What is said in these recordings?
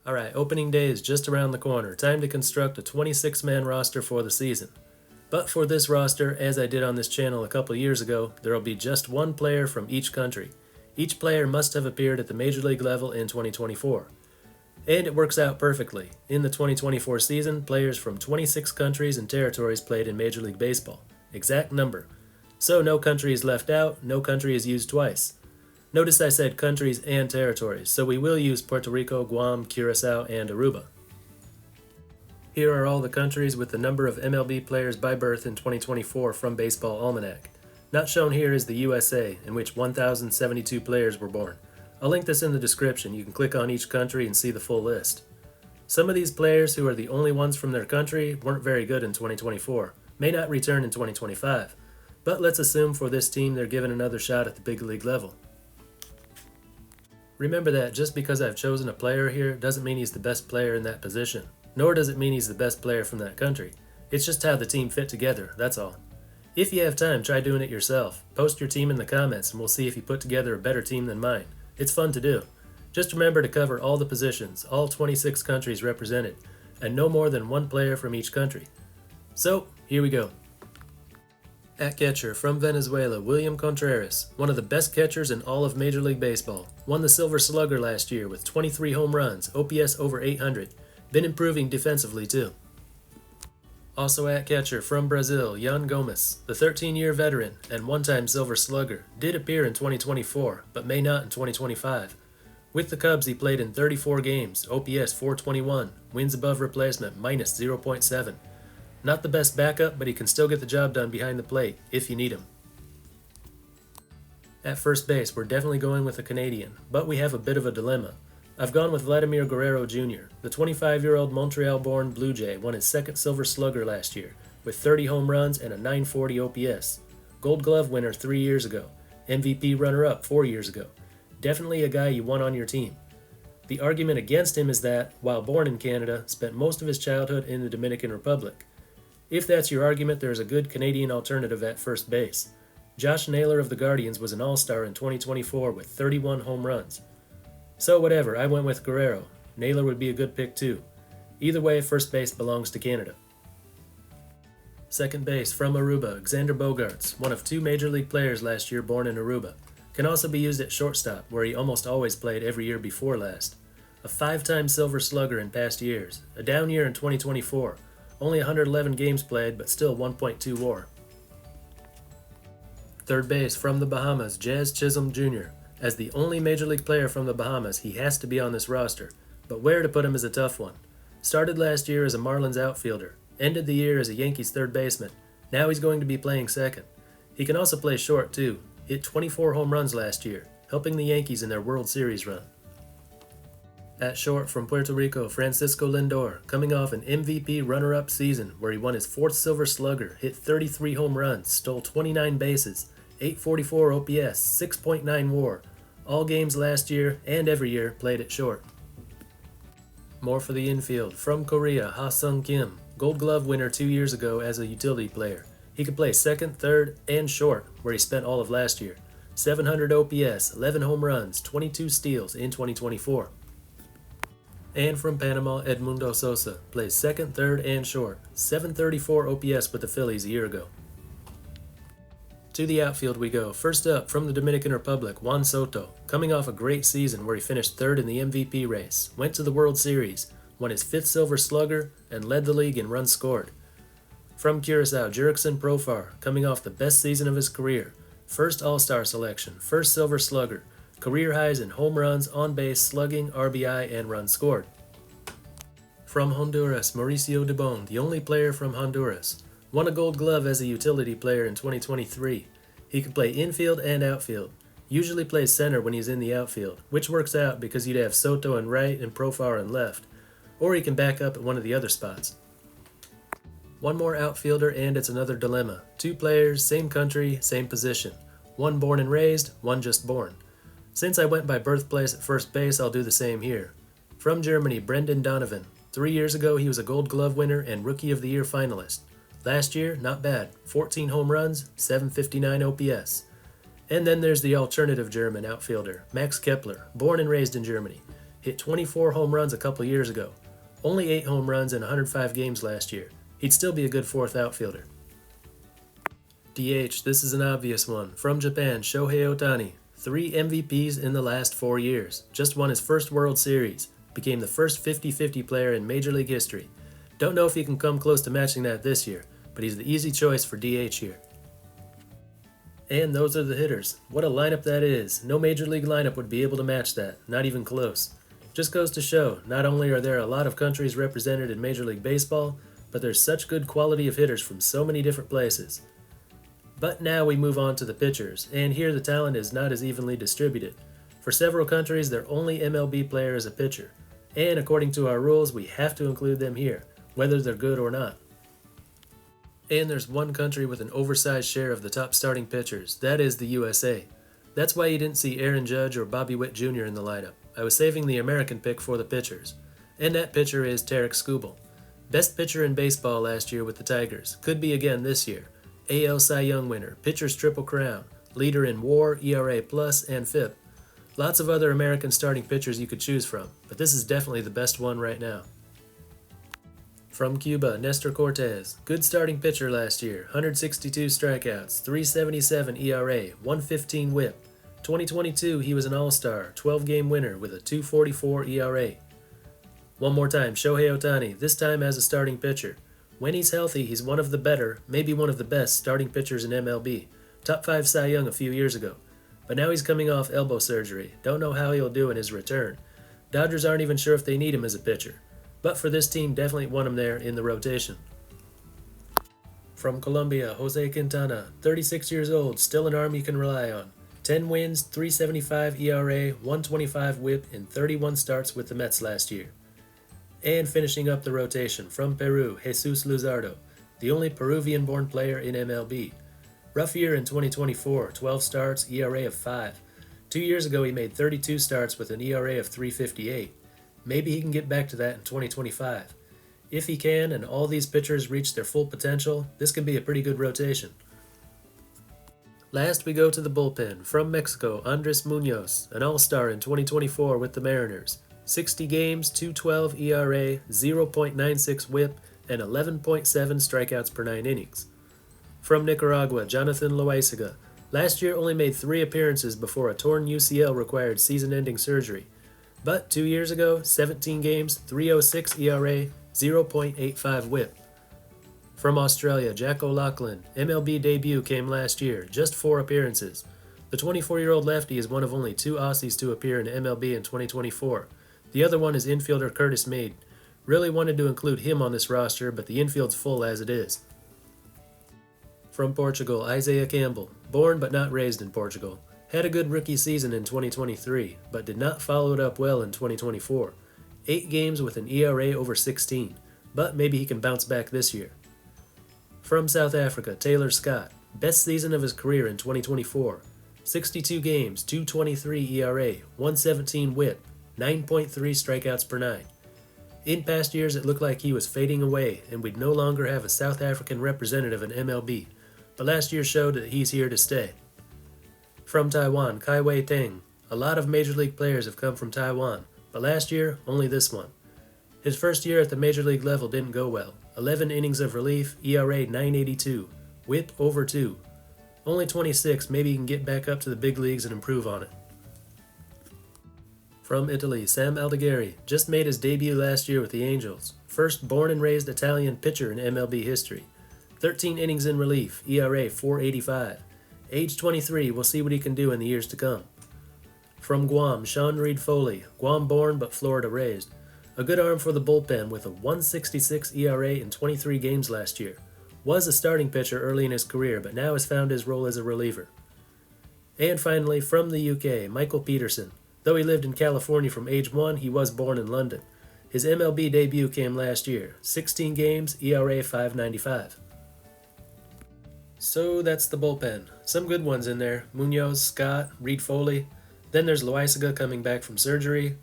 Alright, opening day is just around the corner. Time to construct a 26-man roster for the season. But for this roster, as I did on this channel a couple years ago, there will be just one player from each country. Each player must have appeared at the Major League level in 2024. And it works out perfectly. In the 2024 season, players from 26 countries and territories played in Major League Baseball. Exact number. So no country is left out, no country is used twice. Notice I said countries and territories, so we will use Puerto Rico, Guam, Curacao, and Aruba. Here are all the countries with the number of MLB players by birth in 2024 from Baseball Almanac. Not shown here is the USA, in which 1,072 players were born. I'll link this in the description. You can click on each country and see the full list. Some of these players who are the only ones from their country weren't very good in 2024, may not return in 2025, but let's assume for this team they're given another shot at the big league level. Remember that just because I've chosen a player here doesn't mean he's the best player in that position, nor does it mean he's the best player from that country. It's just how the team fit together, that's all. If you have time, try doing it yourself. Post your team in the comments and we'll see if you put together a better team than mine. It's fun to do. Just remember to cover all the positions, all 26 countries represented, and no more than one player from each country. So, here we go. At catcher, from Venezuela, William Contreras, one of the best catchers in all of Major League Baseball. Won the Silver Slugger last year with 23 home runs, OPS over 800. Been improving defensively too. Also at catcher, from Brazil, Yan Gomes, the 13-year veteran and one-time Silver Slugger, did appear in 2024, but may not in 2025. With the Cubs, he played in 34 games, OPS 421, wins above replacement minus 0.7. Not the best backup, but he can still get the job done behind the plate, if you need him. At first base, we're definitely going with a Canadian, but we have a bit of a dilemma. I've gone with Vladimir Guerrero Jr., the 25-year-old Montreal-born Blue Jay won his second Silver Slugger last year, with 30 home runs and a 940 OPS. Gold Glove winner 3 years ago, MVP runner-up 4 years ago. Definitely a guy you want on your team. The argument against him is that, while born in Canada, spent most of his childhood in the Dominican Republic. If that's your argument, there is a good Canadian alternative at first base. Josh Naylor of the Guardians was an all-star in 2024 with 31 home runs. So whatever, I went with Guerrero. Naylor would be a good pick too. Either way, first base belongs to Canada. Second base, from Aruba, Xander Bogaerts, one of 2 Major League players last year born in Aruba. Can also be used at shortstop, where he almost always played every year before last. A 5-time Silver Slugger in past years. A down year in 2024. Only 111 games played, but still 1.2 WAR. Third base, from the Bahamas, Jazz Chisholm Jr. As the only Major League player from the Bahamas, he has to be on this roster, but where to put him is a tough one. Started last year as a Marlins outfielder, ended the year as a Yankees third baseman. Now he's going to be playing second. He can also play short too. Hit 24 home runs last year, helping the Yankees in their World Series run. At short, from Puerto Rico, Francisco Lindor, coming off an MVP runner-up season where he won his 4th Silver Slugger, hit 33 home runs, stole 29 bases, 844 OPS, 6.9 WAR. All games last year and every year played at short. More for the infield, from Korea, Ha-Sung Kim, Gold Glove winner 2 years ago as a utility player. He could play second, third, and short, where he spent all of last year. 700 OPS, 11 home runs, 22 steals in 2024. And from Panama, Edmundo Sosa, plays second, third, and short. 734 OPS with the Phillies a year ago. To the outfield we go. First up, from the Dominican Republic, Juan Soto, coming off a great season where he finished 3rd in the MVP race, went to the World Series, won his 5th Silver Slugger, and led the league in runs scored. From Curacao, Jurickson Profar, coming off the best season of his career, 1st All-Star selection, 1st Silver Slugger, career highs in home runs, on-base, slugging, RBI, and runs scored. From Honduras, Mauricio Dubon, the only player from Honduras, won a Gold Glove as a utility player in 2023. He could play infield and outfield. Usually plays center when he's in the outfield, which works out because you'd have Soto in right and Profar in left, or he can back up at one of the other spots. One more outfielder and it's another dilemma. 2 players, same country, same position. One born and raised, one just born. Since I went by birthplace at first base, I'll do the same here. From Germany, Brendan Donovan. 3 years ago, he was a Gold Glove winner and Rookie of the Year finalist. Last year, not bad. 14 home runs, 759 OPS. And then there's the alternative German outfielder, Max Kepler, born and raised in Germany. hit 24 home runs a couple years ago. Only 8 home runs in 105 games last year. He'd still be a good fourth outfielder. DH, this is an obvious one. From Japan, Shohei Ohtani. 3 MVPs in the last 4 years. Just won his first World Series. Became the first 50-50 player in Major League history. Don't know if he can come close to matching that this year, but he's the easy choice for DH here. And those are the hitters. What a lineup that is. No Major League lineup would be able to match that, not even close. Just goes to show, not only are there a lot of countries represented in Major League Baseball, but there's such good quality of hitters from so many different places. But now we move on to the pitchers, and here the talent is not as evenly distributed. For several countries, their only MLB player is a pitcher, and according to our rules, we have to include them here, whether they're good or not. And there's one country with an oversized share of the top starting pitchers, that is the USA. That's why you didn't see Aaron Judge or Bobby Witt Jr. in the lineup. I was saving the American pick for the pitchers. And that pitcher is Tarek Skubal. Best pitcher in baseball last year with the Tigers, could be again this year. AL Cy Young winner, pitcher's triple crown, leader in WAR, ERA+, and FIP. Lots of other American starting pitchers you could choose from, but this is definitely the best one right now. From Cuba, Nestor Cortes. Good starting pitcher last year, 162 strikeouts, 3.77 ERA, 1.15 WHIP. 2022, he was an all-star, 12-game winner with a 2.44 ERA. One more time, Shohei Ohtani, this time as a starting pitcher. When he's healthy, he's one of the better, maybe one of the best starting pitchers in MLB. Top 5 Cy Young a few years ago. But now he's coming off elbow surgery. Don't know how he'll do in his return. Dodgers aren't even sure if they need him as a pitcher. But for this team, definitely want him there in the rotation. From Colombia, Jose Quintana, 36 years old, still an arm you can rely on. 10 wins, 3.75 ERA, 1.25 WHIP, and 31 starts with the Mets last year. And finishing up the rotation, from Peru, Jesus Luzardo, the only Peruvian-born player in MLB. Rough year in 2024, 12 starts, ERA of 5. 2 years ago he made 32 starts with an ERA of 3.58. Maybe he can get back to that in 2025. If he can, and all these pitchers reach their full potential, this could be a pretty good rotation. Last we go to the bullpen. From Mexico, Andres Munoz, an all-star in 2024 with the Mariners. 60 games, 2.12 ERA, 0.96 WHIP, and 11.7 strikeouts per 9 innings. From Nicaragua, Jonathan Loaizaga. Last year only made 3 appearances before a torn UCL required season-ending surgery. But 2 years ago, 17 games, 3.06 ERA, 0.85 WHIP. From Australia, Jack O'Loughlin. MLB debut came last year, just 4 appearances. The 24-year-old lefty is one of only 2 Aussies to appear in MLB in 2024. The other one is infielder Curtis Maid. Really wanted to include him on this roster, but the infield's full as it is. From Portugal, Isaiah Campbell. Born but not raised in Portugal. Had a good rookie season in 2023, but did not follow it up well in 2024. 8 games with an ERA over 16, but maybe he can bounce back this year. From South Africa, Taylor Scott. Best season of his career in 2024. 62 games, 2.23 ERA, 1.17 WHIP, 9.3 strikeouts per 9. In past years, it looked like he was fading away, and we'd no longer have a South African representative in MLB, but last year showed that he's here to stay. From Taiwan, Kai Wei Teng. A lot of Major League players have come from Taiwan, but last year, only this one. His first year at the Major League level didn't go well. 11 innings of relief, ERA 9.82, WHIP over 2. Only 26, maybe he can get back up to the big leagues and improve on it. From Italy, Sam Aldegheri. Just made his debut last year with the Angels. First born and raised Italian pitcher in MLB history. 13 innings in relief, ERA 4.85. Age 23, we'll see what he can do in the years to come. From Guam, Sean Reed Foley. Guam born but Florida raised. A good arm for the bullpen with a 1.66 ERA in 23 games last year. Was a starting pitcher early in his career, but now has found his role as a reliever. And finally, from the UK, Michael Peterson. Though he lived in California from age 1, he was born in London. His MLB debut came last year. 16 games, ERA 5.95. So that's the bullpen. Some good ones in there. Munoz, Scott, Reed Foley. Then there's Loaizaga coming back from surgery.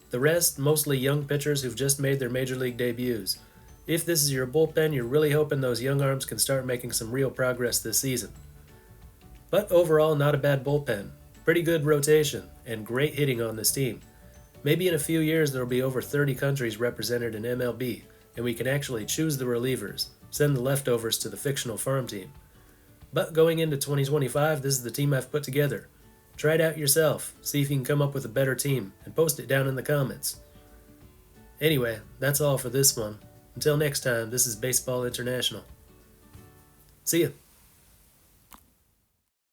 The rest, mostly young pitchers who've just made their major league debuts. If this is your bullpen, you're really hoping those young arms can start making some real progress this season. But overall, not a bad bullpen. Pretty good rotation, and great hitting on this team. Maybe in a few years there will be over 30 countries represented in MLB, and we can actually choose the relievers, send the leftovers to the fictional farm team. But going into 2025, this is the team I've put together. Try it out yourself, see if you can come up with a better team, and post it down in the comments. Anyway, that's all for this one. Until next time, this is Baseball International. See ya.